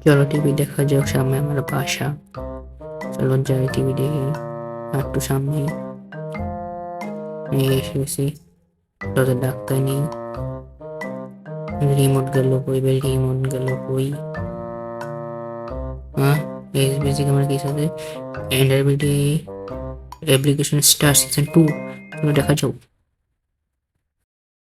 चलो टीवी देखा जाओ, सामने हमारा बासा। चलो যাই টিভি দেখি একটু সামনে নিয়ে এসেছি। তোদের ডাক্তার নেই, রিমোট গেল কই ভাই, রিমোট গেল কই? হ্যাঁ, এসবিসি ক্যামেরা কি সাথে এনআরবিডি অ্যাপ্লিকেশন স্টার সিজন 2 চলো দেখা যাও।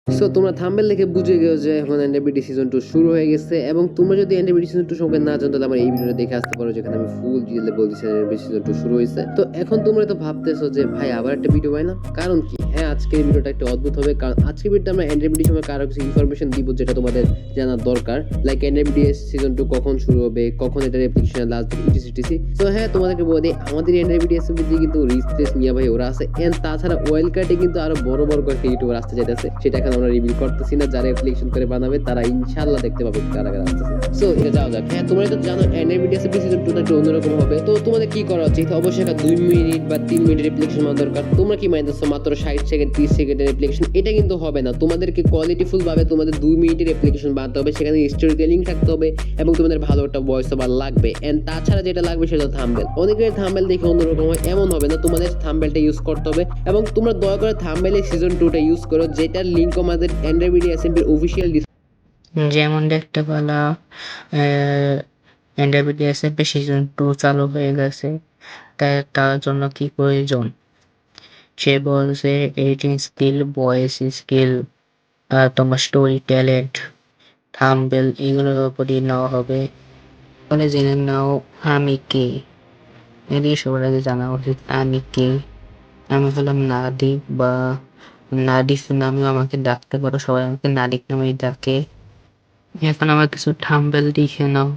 সো তোমরা থাম্বনেল দেখে বুঝে গেছো যে এখন এনডিবিডি সিজন 2 শুরু হয়ে গেছে, এবং তোমরা যদি এনডিবিডি সিজন 2 সম্পর্কে না জানো তাহলে আমার এই ভিডিওটা দেখে আসতে পারো, যেখানে আমি ফুল ডিটেইলে বলতেছি এনডিবিডি সিজন 2 শুরু হয়েছে। তো এখন তোমরা তো ভাবতেছো যে ভাই আবার একটা ভিডিও হয় না, কারণ কি? হ্যাঁ, আজকের ভিডিওটা একটু অদ্ভুত হবে, কারণ আজকের ভিডিওতে আমরা এনডিবিডি সম্পর্কে আরো কিছু ইনফরমেশন দিব যেটা তোমাদের জানা দরকার, লাইক এনডিবিডি সিজন 2 কখন শুরু হবে, কখন এটার অ্যাপ্লিকেশন লাস্ট ইটিসি। তো হ্যাঁ, তোমাদেরকে বলে দিই আমাদের এনডিবিডি এসএমপি কিন্তু রিস্টেস মিয়া ভাই ওরা আছে, এন্ড তাছাড়া ওয়েল কার্টে কিন্তু আরো বড় বড় কয়েকটা ইউটিউবার আসতে যাইতেছে, সেটা এখন আমরা রিভিউ করতেছি না। যারা অ্যাপ্লিকেশন করে বানাবে তারা ইনশাআল্লাহ দেখতে পাবে কারা কারা আসতেছে। সো এটা যাওয়া যাক। হ্যাঁ, তোমরা তো জানো এনডিবিডি এসএমপি সিজন 2 একটু অন্যরকম হবে। তো তোমাদের কি করা উচিত? অবশ্যই একটা 2 মিনিট বা 3 মিনিটের অ্যাপ্লিকেশন বানানো দরকার। তোমরা কি মাইন্ডছো মাত্র 60 সেকেন্ড 30 সেকেন্ডের অ্যাপ্লিকেশন? এটা কিন্তু হবে না। তোমাদেরকে কোয়ালিটিফুল ভাবে তোমাদের 2 মিনিটের অ্যাপ্লিকেশন বানাতে হবে, সেখানে স্টোরি টেলিং থাকতে হবে এবং তোমাদের ভালো একটা ভয়েস ওভার লাগবে। এন্ড তাছাড়া যেটা লাগবে সেটা থাম্বনেল। অনেকের থাম্বনেল দেখে অন্যরকম হয়, এমন হবে না। তোমাদের থাম্বনেলটা ইউজ করতে হবে, এবং তোমরা দয়া করে থাম্বনেলে সিজন 2 টা ইউজ করো, যেটার লিংক আমাদের এনডিবিডি এসএমপির অফিশিয়াল যেমন দেখতে পেলা এনডিবিডি এসএমপি সিজন 2 চালু হয়ে গেছে, তাই তার জন্য কি প্রয়োজন? সে বলছে এডিটিং স্কিল, ভয়েস স্কিল, তোমার স্টোরি ট্যালেন্ট, থাম্বনেল, এগুলোর উপরই নেওয়া হবে। তাহলে জেনে নাও আমি কে। এদিকে সবার আগে জানা উচিত আমি কে। আমি হলাম নাদিক, বা নাদিফ নামেও আমাকে ডাকতে পারো, সবাই আমাকে নাদিক নামেই ডাকে। এখন আমার কিছু থাম্বনেল দেখে নাও,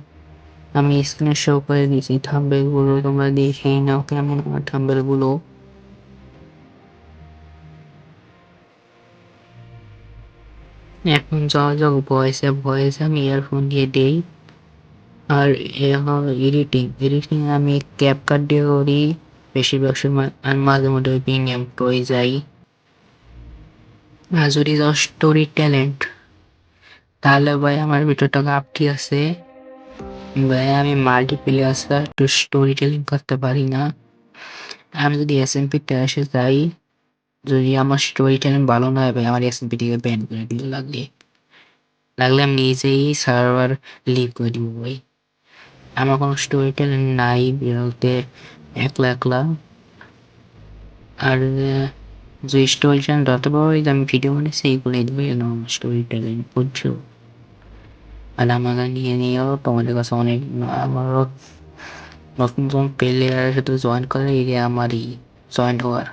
আমি স্ক্রিনে শো করে দিয়েছি থাম্বনেল গুলো, তোমরা দেখেই নাও কেমন আমার থাম্বনেল গুলো। এখন যাওয়া যাক ভয়েসে আমি ইয়ারফোন দিয়ে দেই। আর এডিটিং আমি ক্যাপকাট দিয়ে করি বেশিরভাগ সময়, আর মাঝে মধ্যে প্রিমিয়াম প্রোয় যাই। আর যদি যাও স্টোরি ট্যালেন্ট, তাহলে ভাই আমার ভিতরটা ঘাটতি আছে ভাই, আমি মাল্টিপ্লেয়ার ছাড়া একটু স্টোরি টেলিং করতে পারি না। আমি যদি এসএমপি তে এসে যাই, যদি আমার স্টোরি টেলিং ভালো না হয় ভাই, আমার এসএমপি থেকে ব্যান করে দিল, লাগলে আমি নিজেই সার্ভার লিভ করে দিব ভাই। আমার কোনো স্টোরি টেলিং নাই বলতে, একলা একলা। আর যে স্টোরি টেলিং যত বড় আমি ভিডিও বানাইছি এইগুলোই দেবো, স্টোরি টেলিং বুঝছো। আর আমাকে নিয়ে নিয়েও তোমাদের কাছে অনেক, আমারও নতুন প্লেয়ারের সাথে জয়েন করে এই যে আমারই জয়েন হওয়ার